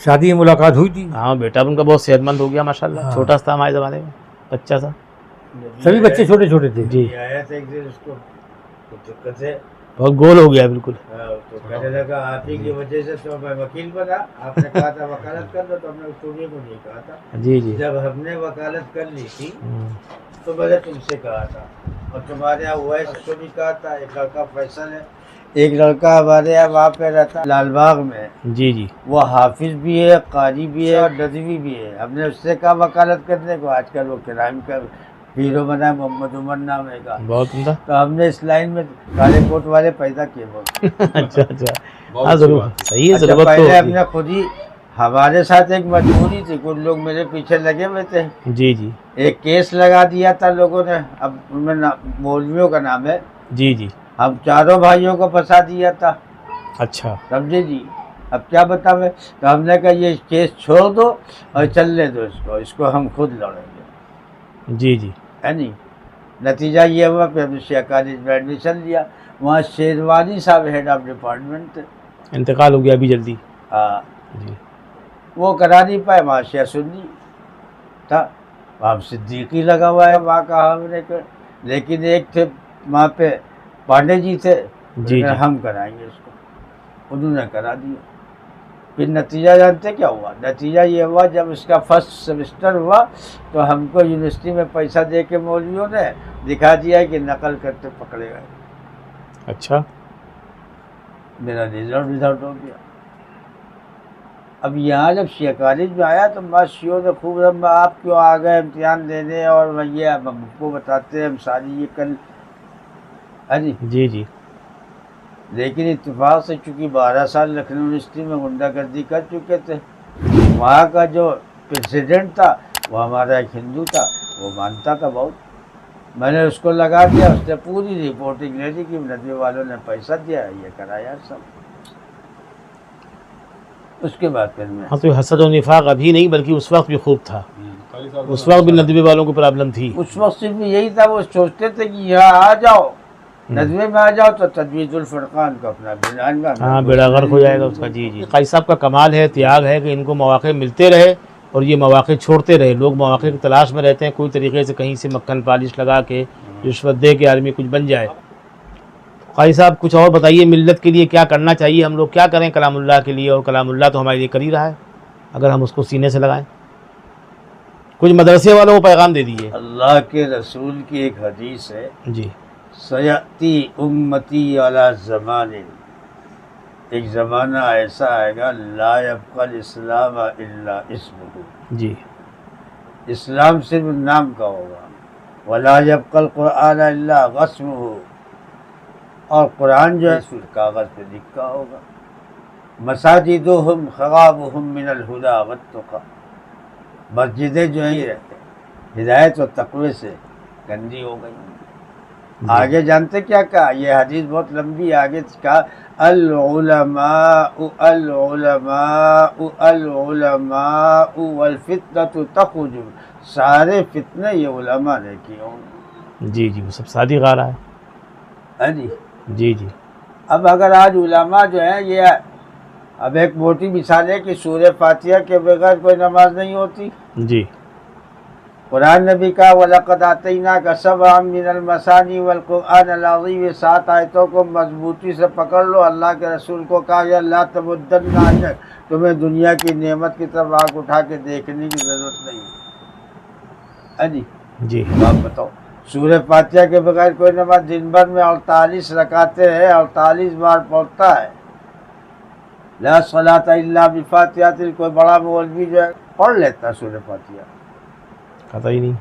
شادی میں ملاقات ہوئی تھی۔ ہاں، بیٹا ان کا بہت صحت مند ہو گیا ماشاءاللہ، ہاں۔ چھوٹا تھا ہمارے زمانے میں، بچہ تھا۔ سبھی بچے چھوٹے چھوٹے تھے۔ جی، آیا تھا ایک دن، اس کو کچھ دقت ہے، بہت گول ہو گیا بالکل۔ تو کہنے لگا آپ ہی کی وجہ سے تو میں وکیل بنا، آپ نے کہا تھا وکالت کر دو، تو ہم نے اسٹوڈیو کو نہیں کہا تھا۔ جی جی، جب ہم نے وکالت کر لی تھی تو میں نے تم سے کہا تھا، اور تمہارے یہاں ویس کو بھی کہا تھا، ایک لڑکا فیصل ہے، ایک لڑکا ہمارے یہاں وہاں پہ رہتا لال باغ میں، جی جی، وہ حافظ بھی ہے، قاری بھی ہے اور ندوی بھی ہے۔ ہم نے اس سے کہا وکالت کرنے کو، آج کل وہ کرائم کا ہیرو بنا ہے، محمد عمر نام ہے کا، بہت عمدہ۔ تو ہم نے اس لائن میں کالے کوٹ والے پیدا کیے بہت۔ اچھا اچھا، ہاں ضرور، صحیح ہے، اچھا، ضرورت تو پہلے ہم ہوتی نے خود ہی، ہمارے ساتھ ایک مجبوری تھی، کچھ لوگ میرے پیچھے لگے ہوئے تھے، ہے۔ جی جی ایک کیس لگا دیا تھا لوگوں نے، اب ان میں مولویوں کا نام ہے، جی جی، ہم چاروں بھائیوں کو پھنسا دیا تھا، اچھا، سمجھے جی۔ اب کیا بتاؤں، تو ہم نے کہا یہ کیس چھوڑ دو اور چلنے دو اس کو ہم خود لڑیں گے، جی جی، ہے نہیں۔ نتیجہ یہ ہوا، پھر ہم نے شیعہ کالج میں ایڈمیشن لیا، وہاں شیروانی صاحب ہیڈ آف ڈپارٹمنٹ تھے، انتقال ہو گیا ابھی جلدی۔ ہاں، جی، وہ کرا نہیں پائے، وہاں شیعہ سنی تھا، وہاں صدیقی لگا ہوا ہے وہاں کا، ہم نے کہا، لیکن ایک تھے وہاں پہ پانڈے جی تھے، جی، ہم کرائیں گے اس کو، انہوں نے کرا دیا۔ پھر نتیجہ جانتے کیا ہوا؟ نتیجہ یہ ہوا، جب اس کا فرسٹ سیمسٹر ہوا تو ہم کو یونیورسٹی میں پیسہ دے کے مولویوں نے دکھا دیا کہ نقل کرتے پکڑے گئے، اچھا، میرا رزلٹ ہو گیا۔ اب یہاں جب شیعہ کالج میں آیا تو شیعوں نے خوب آپ کیوں آ گئے امتحان دینے، اور یہ اب ہم کو بتاتے ہیں ہم ساری یہ کل، ہاں جی۔ جی جی، لیکن اتفاق سے چونکہ 12 سال لکھنؤ یونیورسٹی میں غنڈہ گردی کر چکے تھے، وہاں کا جو پریزیڈنٹ تھا وہ ہمارا ایک ہندو تھا، وہ مانتا تھا بہت، میں نے اس کو لگا دیا، اس نے پوری رپورٹنگ لے لی کہ ندوی والوں نے پیسہ دیا، یہ کرایا سب۔ اس کے بعد پھر میں، ہاں، تو حسد و نفاق ابھی نہیں بلکہ اس وقت بھی خوب تھا، اس وقت بھی ندوی والوں کو پرابلم تھی۔ اس وقت صرف یہی تھا، وہ سوچتے تھے کہ یہاں آ جاؤ، ندوے میں آ جاؤ تو تجوید الفرقان کو اپنا بنان کا، ہاں، بیڑا غرق ہو جائے گا اس کا۔ جی جی، قاضی صاحب کا کمال ہے، تیاگ ہے کہ ان کو مواقع ملتے رہے اور یہ مواقع چھوڑتے رہے۔ لوگ مواقع کی تلاش میں رہتے ہیں، کوئی طریقے سے کہیں سے مکھن پالش لگا کے رشوت دے کے آدمی کچھ بن جائے۔ قاضی صاحب کچھ اور بتائیے، ملت کے لیے کیا کرنا چاہیے، ہم لوگ کیا کریں کلام اللہ کے لیے، اور کلام اللہ تو ہمارے لیے کر ہی رہا ہے، اگر ہم اس کو سینے سے لگائیں۔ کچھ مدرسے والوں کو پیغام دے دیجیے۔ اللہ کے رسول کی ایک حدیث ہے، جی، سیاتی امتی علی زمان، ایک زمانہ ایسا آئے گا، لا یبقى الاسلام الا اسمہ، جی، اسلام صرف نام کا ہوگا، ولا یبقى القرآن الا غصبہ، اور قرآن جو ہے صرف کاغذ پہ لکھا ہوگا، مساجدہم خرابہم من الہدی والتقی، مسجدیں جو ہیں یہ رہتے ہیں ہدایت اور تقوی سے گندی ہو گئی۔ آگے جانتے کیا کہا؟ یہ حدیث بہت لمبی ہے، آگے کہا العلماء العلماء العلماء والفتنة تخرج، سارے فتنے یہ علماء نے کیے ہوں گے۔ جی جی، وہ سب صادق آ رہا ہے۔ ہاں جی، جی جی، اب اگر آج علماء جو ہیں یہ اب ایک موٹی مثال ہے کہ سورہ فاتحہ کے بغیر کوئی نماز نہیں ہوتی. جی قرآن نے بھی کہا وَلَقَدْ آتَيْنَاكَ سَبْعًا مِّنَ الْمَثَانِي وَالْقُرْآنَ الْعَظِيمِ. یہ 7 آیتوں کو مضبوطی سے پکڑ لو. اللہ کے رسول کو کہا یا لَا تَمُدَّنَّ عَيْنَكَ، تمہیں دنیا کی نعمت کی طرف آنکھ اٹھا کے دیکھنے کی ضرورت نہیں ہے. جی جی آپ بتاؤ، سورہ فاتحہ کے بغیر کوئی نماز دن بھر میں 48 رکعتیں ہیں، 48 بار پڑھتا ہے. لا صلاۃ الا بفاتحۃ. کوئی بڑا مولوی جو ہے پڑھ لیتا ہے سورہ فاتحہ. پتہ ہی نہیں.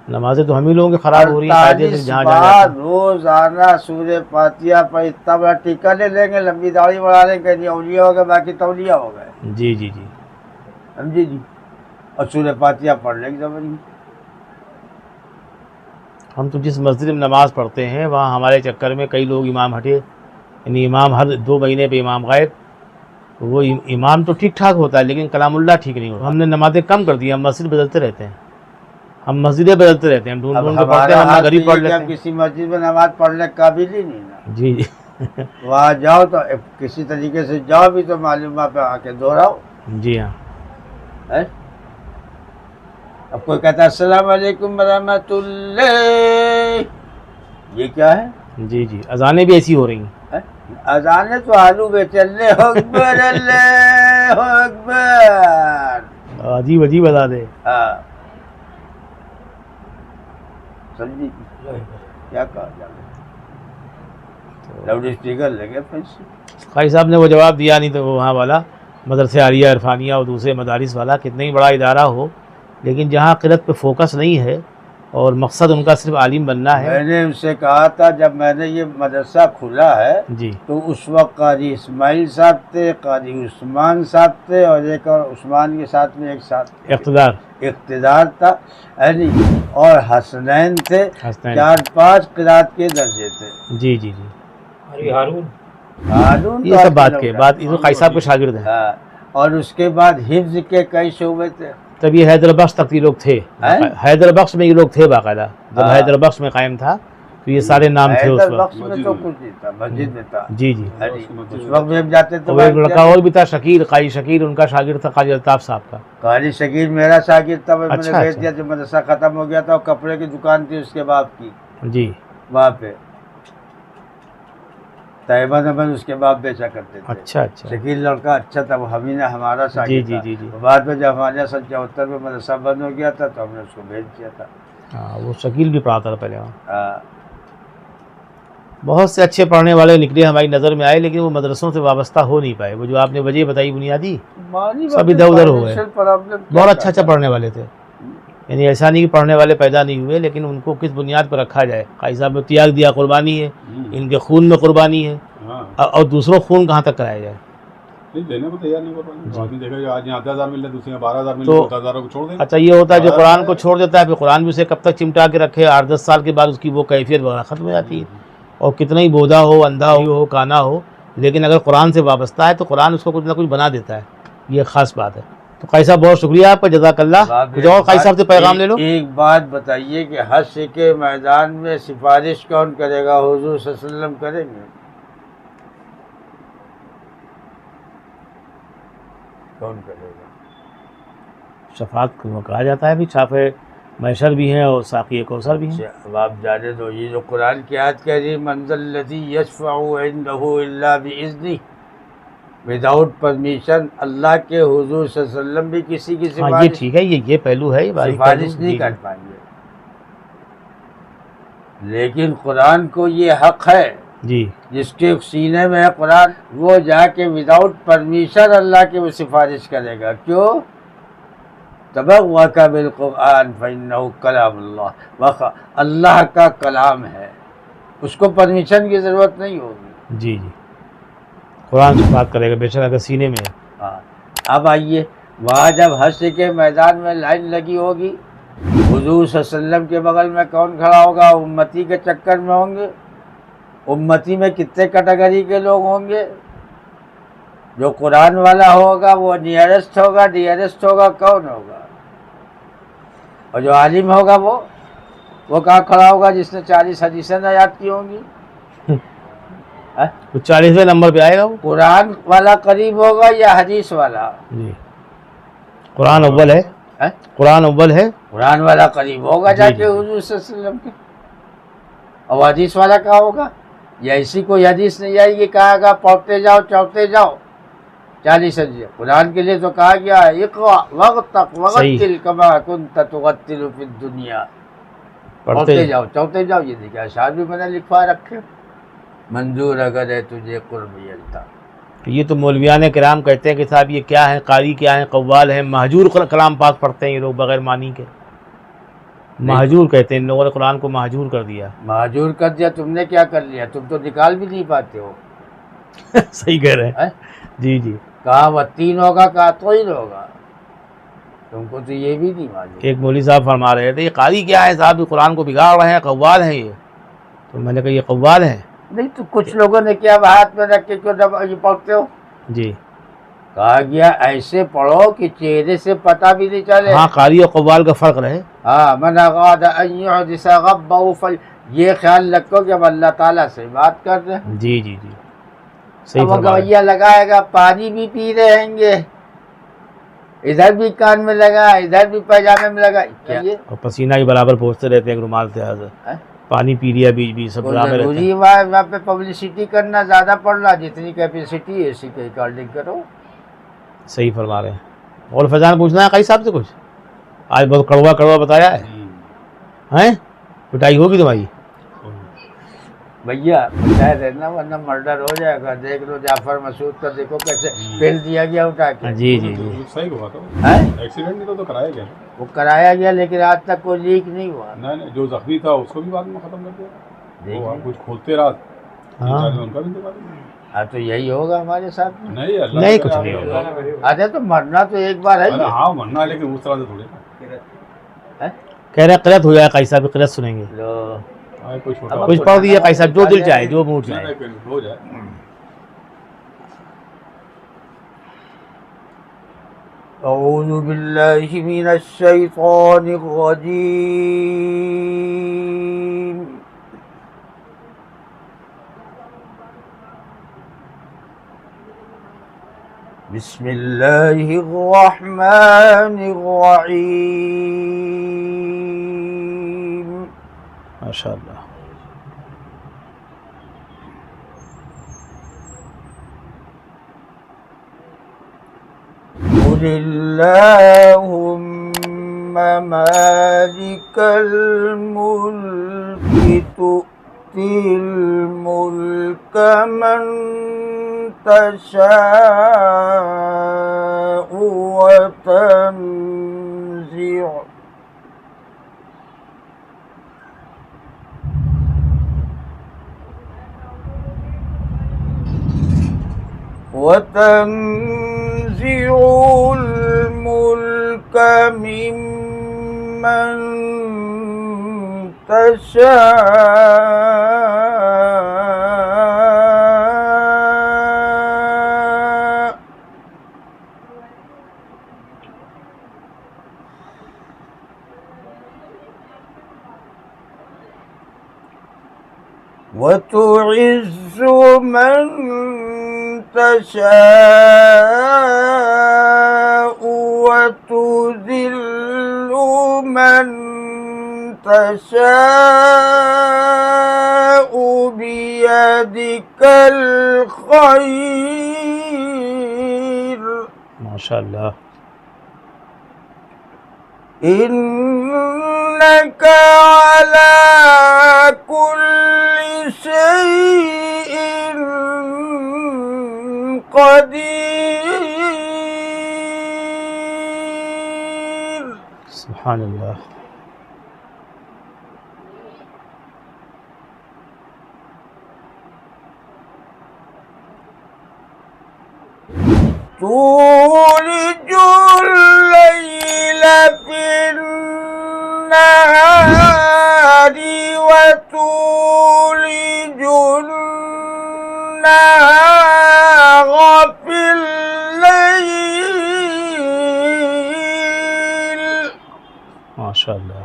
نمازیں تو ہم ہی لوگوں کی خراب ہو رہی ہیں. 48 بار روزانہ سورہ فاتحہ پر اتنا بڑا ٹیکہ لے لیں گے، لمبی داڑھی بڑھا لیں گے، نہیں اولیاء ہو گئے، باقی تولیہ ہو گئے. جی جی جی سمجھے جی. اور سورہ فاتحہ پڑھ لیں گے زبردستی. ہم تو جس مسجد میں نماز پڑھتے ہیں وہاں ہمارے چکر میں کئی لوگ امام ہٹے، یعنی امام ہر 2 مہینے پہ امام غائب. وہ امام تو ٹھیک ٹھاک ہوتا ہے لیکن کلام اللہ ٹھیک نہیں ہوتا. ہم نے نمازیں کم کر دی، ہم مسجد بدلتے رہتے ہیں، ہم مسجدیں بدلتے رہتے ہیں، ہم ڈھونڈ ڈھونڈ کے پڑھتے ہیں، ورنہ غریب پڑھ لیتے ہیں. کسی مسجد میں نماز پڑھنے کے قابل ہی نہیں نا. جی جی وہاں جاؤ تو کسی طریقے سے جاؤ بھی تو معلومہ پہ آ کے دوہراؤ. جی ہاں. اب کوئی کہتا ہے السلام علیکم ورحمۃ اللہ، یہ کیا ہے؟ جی جی اذانیں بھی ایسی ہو رہی ہیں. اذانیں تو آلو بیچے اللہ اکبر اللہ اکبر، عجیب عجیب ادا دے. ہاں سمجھی کیا کہا جائے. لاؤڈ اسپیکر لگے پیسے. قاری صاحب نے وہ جواب دیا نہیں تو وہاں والا مدرسہ عالیہ عرفانیہ اور دوسرے مدارس والا کتنا ہی بڑا ادارہ ہو لیکن جہاں قرت پہ فوکس نہیں ہے اور مقصد ان کا صرف عالم بننا ہے. میں نے ان سے کہا تھا جب میں نے یہ مدرسہ کھلا ہے جی تو اس وقت قاری اسماعیل صاحب تھے، قاری عثمان صاحب تھے اور ایک اور عثمان کے ساتھ میں ایک ساتھ اقتدار تھا اور حسنین تھے. 4-5 قرات کے درجے تھے. جی جی جی ہارون یہ سب بات کے بعد قاری صاحب کے شاگرد ہیں. اور اس کے بعد حفظ کے کئی شعبے تھے. تب یہ حیدر بخش تک یہ لوگ تھے، حیدر بخش میں یہ لوگ تھے باقاعدہ. جب حیدر بخش میں قائم تھا تو یہ سارے نام تھے اس حیدر وقت. بخش میں تو کچھ نہیں تھا، مسجد میں تھا. جی جی اس وقت بھی ہم جاتے تو اور ایک لڑکا اور بھی تھا شکیل، قاری شکیل ان کا شاگرد تھا قاری الطاف صاحب کا. قاری شکیل میرا شاگرد تھا. میں نے اچھا بھیج دیا جب مدرسہ ختم ہو گیا تھا. اور کپڑے کی دکان تھی اس کے باپ کی جی وہاں پہ طیبہ نمن اس کے باپ بیچا کرتے تھے. اچھا اچھا شکیل لڑکا اچھا تھا. وہ ہمیں ہمارا جی شاگرد جی تھا. جی جی بعد میں جب ہمارے 74 میں مدرسہ بند ہو گیا تھا تو ہم نے اس کو بھیج دیا تھا. ہاں وہ شکیل بھی پڑھاتا تھا پہلے وہاں. ہاں بہت سے اچھے پڑھنے والے نکلے ہماری نظر میں آئے لیکن وہ مدرسوں سے وابستہ ہو نہیں پائے. وہ جو آپ نے وجہ بتائی بنیادی سب ادھر ادھر ہو گئے. بہت اچھا پڑھنے والے تھے، یعنی ایسا نہیں کہ پڑھنے والے پیدا نہیں ہوئے لیکن ان کو کس بنیاد پر رکھا جائے. قاری صاحب نے تیاگ دیا، قربانی ہے، ان کے خون میں قربانی ہے اور دوسروں خون کہاں تک کرایا جائے. دینے کو تیار نہیں قربانی. آج 10,000 مل رہے دوسرے 12,000 مل رہے، 10,000 کو چھوڑ دیں. اچھا یہ ہوتا ہے جو قرآن کو چھوڑ دیتا ہے پھر قرآن بھی اسے کب تک چمٹا کے رکھے. 8-10 سال کے بعد اس کی وہ کیفیت وغیرہ ختم ہو جاتی ہے. اور کتنا ہی بودا ہو، اندھا ہو، کانا ہو، لیکن اگر قرآن سے وابستہ ہے تو قرآن اس کو کچھ نہ کچھ بنا دیتا ہے. یہ خاص بات ہے. تو قاری صاحب بہت شکریہ آپ کا، جزاک اللہ. کچھ اور قاری صاحب سے پیغام لے لو. ایک بات بتائیے کہ حشر کے میدان میں سفارش کون کرے گا؟ حضور صلی اللہ علیہ وسلم کریں گے؟ کون کرے گا؟ شفاعت کو کہا جاتا ہے بھی شافع محشر بھی ہیں اور ساقی کوثر بھی ہیں. اب آپ جانے دو. یہ جو قرآن کی آیت کہہ رہی من ذا الذی یشفع عنده الا باذنہ، وداؤٹ پرمیشن اللہ کے حضور صلی اللہ علیہ وسلم بھی کسی کی ہاں یہ ٹھیک ہے، یہ پہلو ہے، سفارش نہیں کر پائیں گے. لیکن قرآن کو یہ حق ہے جی جس کے سینے میں ہے قرآن، وہ جا کے وداؤٹ پرمیشن اللہ کے وہ سفارش کرے گا. کیوں؟ تبوک بالقرآن فإنہ کلام اللہ، اللہ کا کلام ہے، اس کو پرمیشن کی ضرورت نہیں ہوگی. جی جی قرآن سے بات کرے گا بے شک اگر سینے میں ہے. ہاں اب آئیے وہاں جب حشر کے میدان میں لائن لگی ہوگی، حضور صلی اللہ علیہ وسلم کے بغل میں کون کھڑا ہوگا؟ امتی کے چکر میں ہوں گے. امتی میں کتنے کیٹیگری کے لوگ ہوں گے؟ جو قرآن والا ہوگا وہ نیئرسٹ ہوگا، ڈیئرسٹ ہوگا کون ہوگا؟ اور جو عالم ہوگا وہ کہاں کھڑا ہوگا؟ جس نے 40 حدیثیں یاد کی ہوں گی. تو 40ویں نمبر پہ آئے گا وہ قرآن والا قریب ہوگا یا حدیث والا؟ جی قرآن اول ہے، قرآن اول ہے، قرآن والا قریب ہوگا جا کے حضور صلی اللہ علیہ وسلم کے، اور حدیث والا کہاں ہوگا؟ یا اسی کو حدیث نہیں آئے گی، کہا گا پڑھتے جاؤ چڑھتے جاؤ 40 سجدے. قرآن کے لیے تو کہا گیا اقرأ وارتق ورتل کما کنت ترتل فی الدنیا، پڑھتے جاؤ چڑھتے جاؤ. یہ دیکھا اشعار بھی میں نے لکھوا رکھے، منظور اگر ہے تجھے قرب یلتا. یہ تو مولویان کرام کہتے ہیں کہ صاحب یہ کیا ہے، قاری کیا ہے، قوال ہیں، مہجور کلام پاک پڑھتے ہیں یہ لوگ بغیر معنی کے. مہجور کہتے ہیں ان لوگوں نے قرآن کو مہجور کر دیا. مہجور کر دیا، تم نے کیا کر لیا؟ تم تو نکال بھی نہیں پاتے ہو. صحیح کہہ رہے ہیں. جی جی کہا وہ 3 ہوگا، کہا تو ہی ہوگا، تم کو تو یہ بھی نہیں معلوم. ایک مولوی صاحب فرما رہے تھے یہ قاری کیا ہے صاحب، یہ قرآن کو بگاڑ رہے ہیں، قوال ہیں یہ. تو میں نے کہا یہ قوال ہیں. نہیں تو کچھ لوگوں نے کیا ہاتھ میں رکھ کے کیوں یہ پڑھتے ہو؟ جی کہا گیا ایسے پڑھو کہ چہرے سے پتہ بھی نہیں چلے. ہاں قاری اور قوال کا فرق رہے. ہاں من اراد ان یحدث غبہ، یہ خیال رکھو کہ ہم اللہ تعالیٰ سے بات کر رہے ہیں. جی جی جی صحیح اب فرما رہے ہیں. گویا لگائے گا، پانی بھی پی رہیں گے، ادھر بھی کان میں لگا، ادھر بھی پیجامے میں لگا. کیا یہ اور پسینہ ہی برابر پہنچتے رہتے ہیں رومال سے حاضر، پانی پی لیا بیچ بیچ سب برابر رہتے ضروری ہیں. وہاں پہ پبلسٹی کرنا زیادہ پڑ رہا، جتنی کیپیسٹی ہے اسی کی ریکارڈنگ کرو. صحیح فرما رہے ہیں. اور فیضان پوچھنا ہے قاضی صاحب سے کچھ؟ آج بہت کڑوا کڑوا بتایا ہے، ہیں پٹائی ہوگی تمہاری. بھیا بتائے رہنا ورنہ مرڈر ہو جائے گا. دیکھ لو جعفر مسعود کا، دیکھو کیسے پھیل دیا گیا اٹھا کے. جی جی جی صحیح ہوا تھا، ایکسیڈنٹ نہیں تو کرایا گیا. وہ کرایا گیا لیکن آج تک کوئی لیک نہیں ہوا. نہیں جو زخمی تھا اس کو بھی بعد میں ختم کر دیا، وہ کچھ کھولتے رات ان کا بھی انتقال. ہاں تو یہی ہوگا ہمارے ساتھ میں. نہیں کچھ نہیں ہوگا. ارے تو مرنا تو ایک بار ہے. ہاں مرنا، لیکن اس طرح سے تھوڑے کہہ رہے قلت ہو جائے قاضی صاحب، قلت سنیں گے. کچھ پڑھ دیا قاضی صاحب، جو دل چاہے جو منہ چاہے. ہو جائے. اعوذ باللہ من الشیطان الرجیم. بسم اللہ الرحمن الرحیم. ماشاء اللہ. قل اللہم مالک الملک تؤتی الملک من تشاء وتنزع الملك ممن تشاء وتعز من تشاء وتذل من تشاء بيدك الخير. ماشاء اللہ. إنك على كل شيء قدير. سبحان اللہ. تولج الليل في النهار وتولج النهار في الليل. ماشاء اللہ.